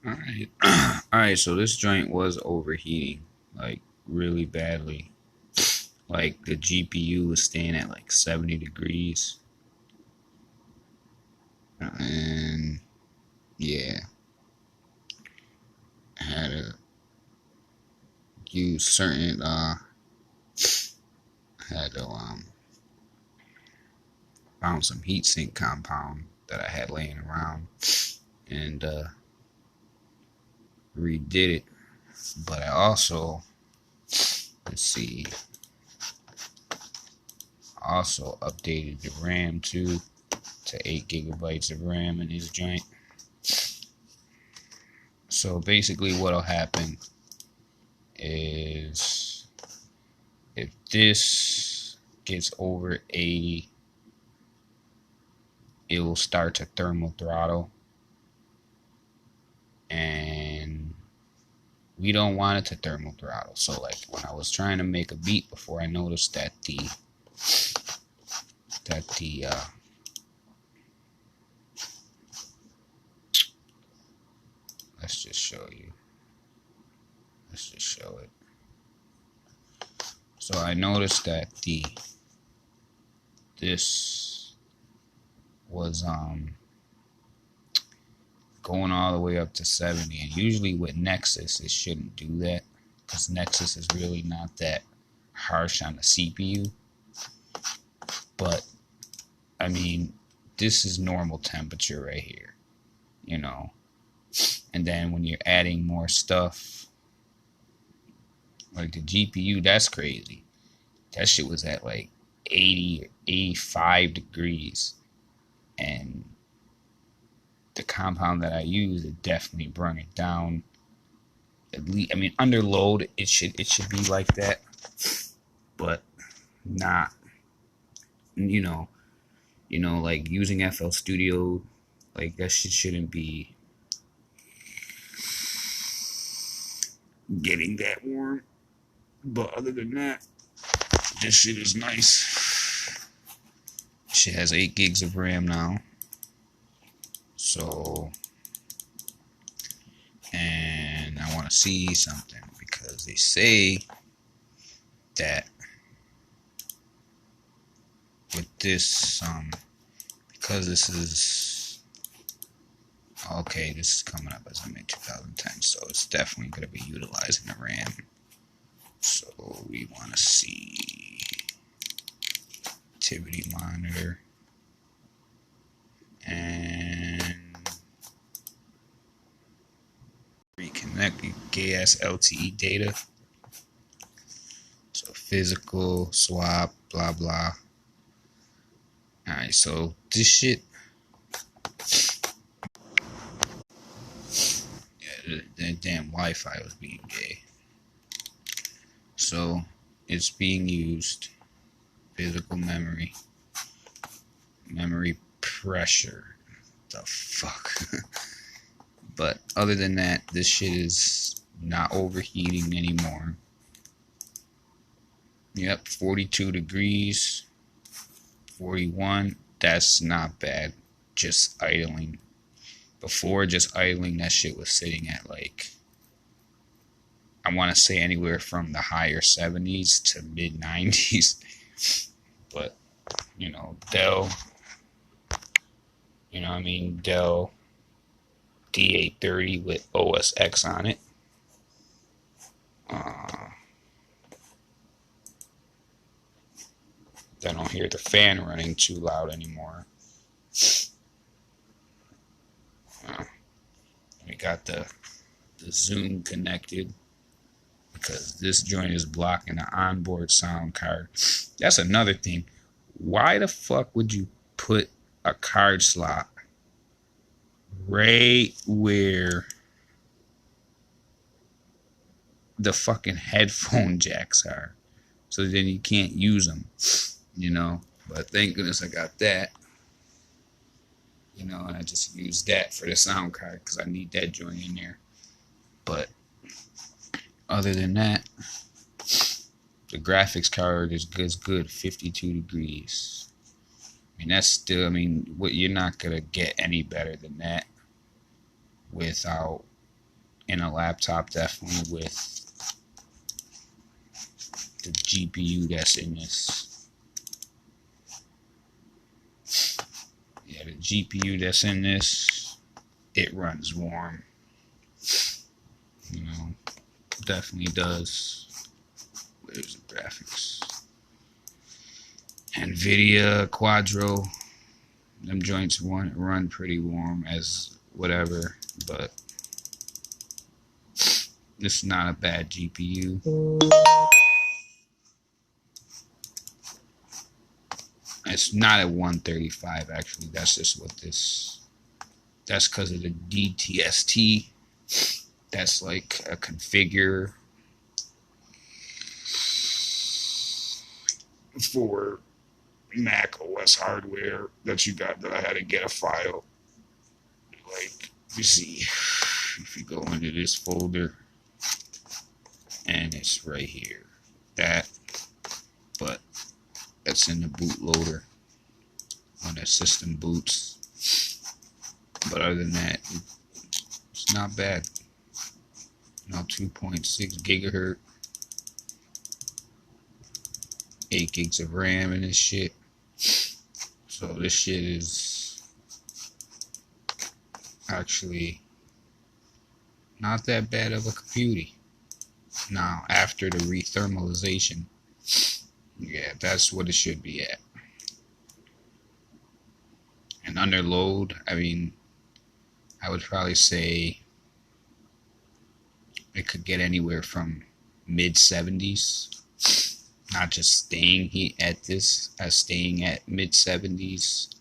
Alright. Alright, so this joint was overheating, like, really badly. Like, the GPU was staying at like 70 degrees. And, yeah, I had to use certain, had to, found some heatsink compound that I had laying around and, redid it. But I also, let's see, also updated the RAM too to 8 gigabytes of RAM in this joint. So basically what'll happen is if this gets over 80, it will start to thermal throttle, and we don't want it to thermal throttle. So like when I was trying to make a beat before, I noticed that the let's just show you. Let's just show it. So I noticed that this was going all the way up to 70, and usually with Nexus it shouldn't do that because Nexus is really not that harsh on the CPU. But I mean, this is normal temperature right here, you know. And then when you're adding more stuff like the GPU, that's crazy. That shit was at like 80 or 85 degrees, and the compound that I use, it definitely brought it down. At least, I mean, under load, it should be like that, but not. Like using FL Studio, like that shit shouldn't be getting that warm. But other than that, this shit is nice. Shit has 8 gigs of RAM now. So, and I want to see something because they say that with this, because this is, okay, this is coming up as a mid 2010, so it's definitely going to be utilizing the RAM. So we want to see activity monitor and reconnect your gay ass LTE data. So physical swap, blah blah. Alright, so this shit, yeah, the damn Wi-Fi was being gay. So it's being used. Physical memory pressure, the fuck. But other than that, this shit is not overheating anymore. Yep, 42 degrees, 41. That's not bad. Just idling. Before just idling, that shit was sitting at like, I want to say anywhere from the higher 70s to mid 90s. But, Dell, Dell d830 with OS X on it. I don't hear the fan running too loud anymore. We got the Zoom connected because this joint is blocking the onboard sound card. That's another thing. Why the fuck would you put a card slot right where the fucking headphone jacks are, so then you can't use them, But thank goodness I got that, and I just used that for the sound card because I need that joint in there. But other than that, the graphics card is good, 52 degrees. I mean, that's still, what you're not gonna get any better than that without in a laptop, definitely with the GPU that's in this. Yeah, the GPU that's in this, it runs warm. You know, definitely does. Where's the graphics? NVIDIA Quadro, them joints run pretty warm as whatever, but this is not a bad GPU. It's not at 135 actually. That's just what this. That's because of the DTST. That's like a configure for Mac OS hardware that you got, that I had to get a file. Like, you see, if you go into this folder, and it's right here. That, but that's in the bootloader when the system boots. But other than that, it's not bad. You know, 2.6 gigahertz, 8 gigs of RAM in this shit. So this shit is actually not that bad of a computer. Now, after the rethermalization, yeah, that's what it should be at. And under load, I mean, I would probably say it could get anywhere from mid 70s. Not just staying at this, as staying at mid 70s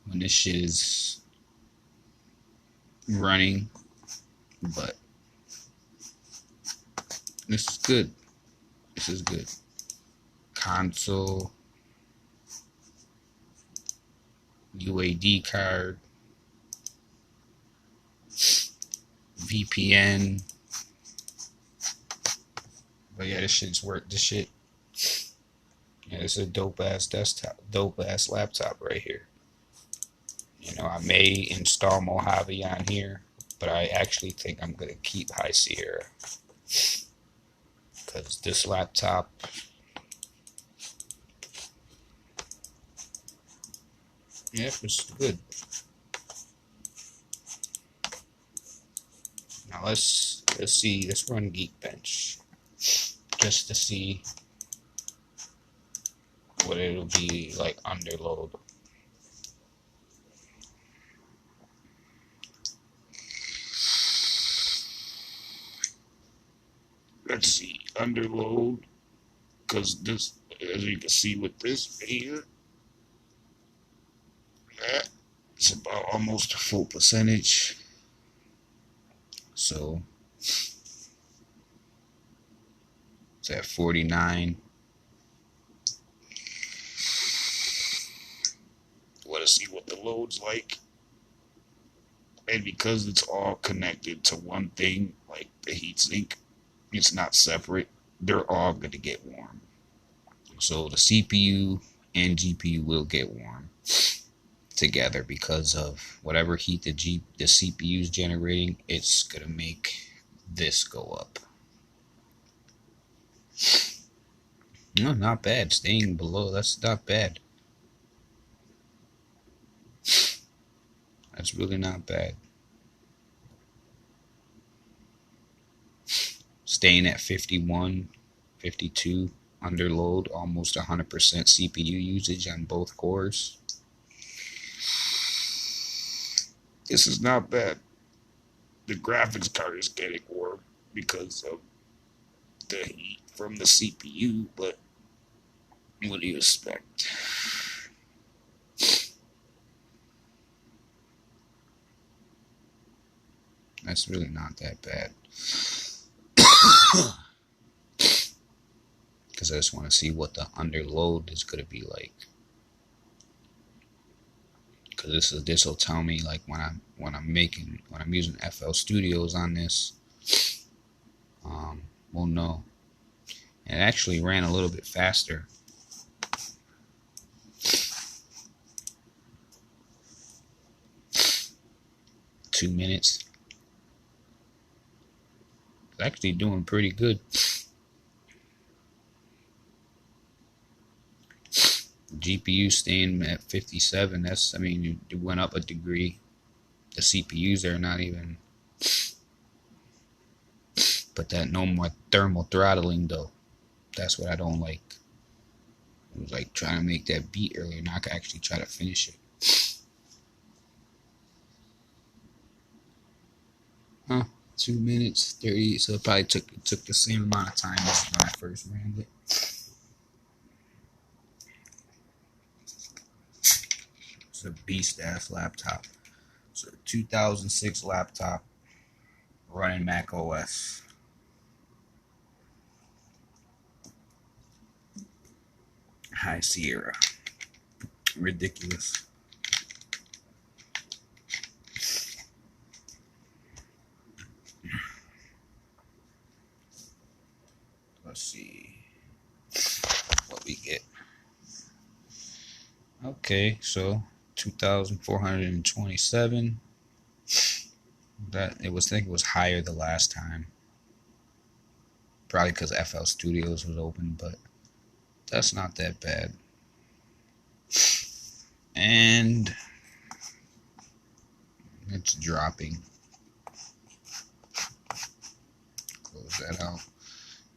when this shit is running. But this is good. This is good. Console, UAD card, VPN. But yeah, this shit's worth this shit. Yeah, this is a dope ass desktop, dope ass laptop right here. You know, I may install Mojave on here, but I actually think I'm gonna keep High Sierra because this laptop, yeah, it's good. Now let's see. Let's run Geekbench just to see what it'll be like under load. Let's see, under load, because this, as you can see with this here, that it's about almost a full percentage. So it's at 49. Let's see what the load's like. And because it's all connected to one thing, like the heatsink, it's not separate. They're all going to get warm. So the CPU and GPU will get warm together because of whatever heat the CPU is generating. It's going to make this go up. No, not bad. Staying below, that's not bad. That's really not bad. Staying at 51, 52 under load, almost 100% CPU usage on both cores. This is not bad. The graphics card is getting warm because of the heat from the CPU, but what do you expect? That's really not that bad. Because I just want to see what the under load is going to be like. Because this will tell me like when I'm using FL Studios on this. We'll know. It actually ran a little bit faster. Two minutes. It's actually doing pretty good. GPU staying at 57. That's, I mean, it went up a degree. The CPUs are not even. But that no more thermal throttling though. That's what I don't like. It was like trying to make that beat earlier, and I could actually try to finish it. Huh? 2 minutes 30. So it probably took the same amount of time as when I first ran it. It's a beast ass laptop. So 2006 laptop running Mac OS. High Sierra. Ridiculous. Let's see what we get. Okay, so 2,427. That it was, I think it was higher the last time. Probably because FL Studios was open, but that's not that bad. And it's dropping. Close that out.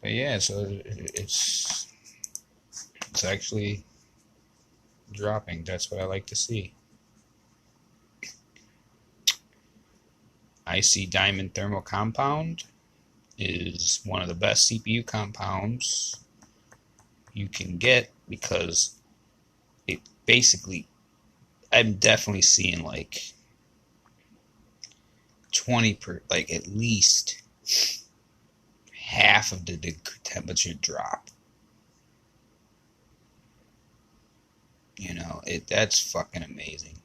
But yeah, so it's actually dropping. That's what I like to see. IC Diamond Thermal Compound is one of the best CPU compounds you can get, because it basically, I'm definitely seeing like 20 per, like at least half of the temperature drop. You know, that's fucking amazing.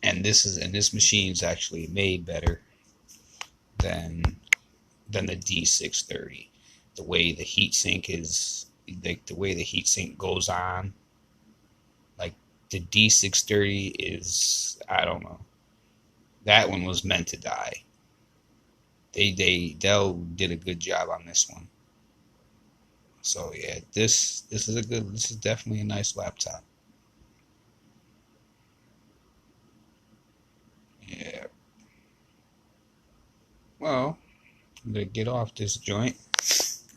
And this machine's actually made better than the D630. The way the heatsink is, like the way the heatsink goes on, like the D630 is, I don't know. That one was meant to die. Dell did a good job on this one. So yeah, this is definitely a nice laptop. Yeah. Well, I'm gonna get off this joint.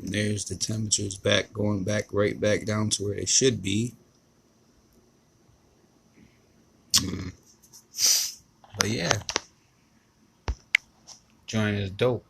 And there's the temperatures going back right back down to where they should be. But yeah, joint is dope.